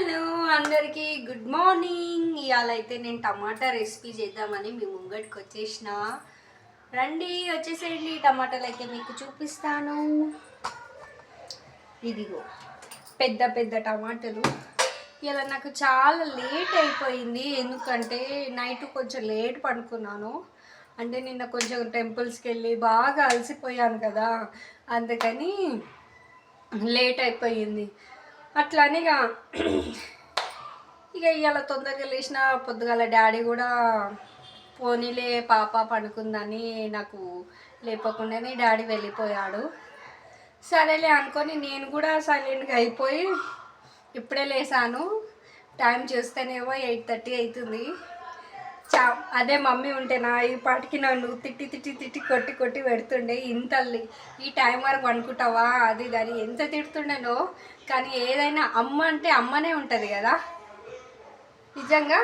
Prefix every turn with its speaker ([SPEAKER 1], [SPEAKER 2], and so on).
[SPEAKER 1] Hello అందరికీ good morning. ఇవాళ అయితే నేను టమాటా రెసిపీ చేద్దామని మీ ముంగటికి వచ్చేసిన. రండి వచ్చేసేయండి. టమాటాలు అయితే మీకు చూపిస్తాను. ఇదిగో పెద్ద పెద్ద టమాటాలు. ఇలా నాకు చాలా లేట్ అయిపోయింది, ఎందుకంటే నైట్ కొంచెం లేట్ పడుకున్నాను. అంటే నిన్న కొంచెం టెంపుల్స్కి వెళ్ళి బాగా అలసిపోయాను కదా, అందుకని లేట్ అయిపోయింది. అట్లానే ఇక ఇవాళ తొందరగా లేచిన పొద్దుగాల డాడీ కూడా పోనీలే పాప పడుకుందని నాకు లేపకుండానే డాడీ వెళ్ళిపోయాడు. సరేలే అనుకొని నేను కూడా సైలెంట్గా అయిపోయి ఇప్పుడే లేసాను. టైం చూస్తేనేమో 8:30 అవుతుంది. అదే మమ్మీ ఉంటేనా ఈ పాటికి నన్ను తిట్టి తిట్టి తిట్టి కొట్టి కొట్టి పెడుతుండే. ఇంతల్లి ఈ టైం వరకు అనుకుంటావా అది దాన్ని ఎంత తిడుతుండేనో. కానీ ఏదైనా అమ్మ అంటే అమ్మనే ఉంటుంది కదా నిజంగా.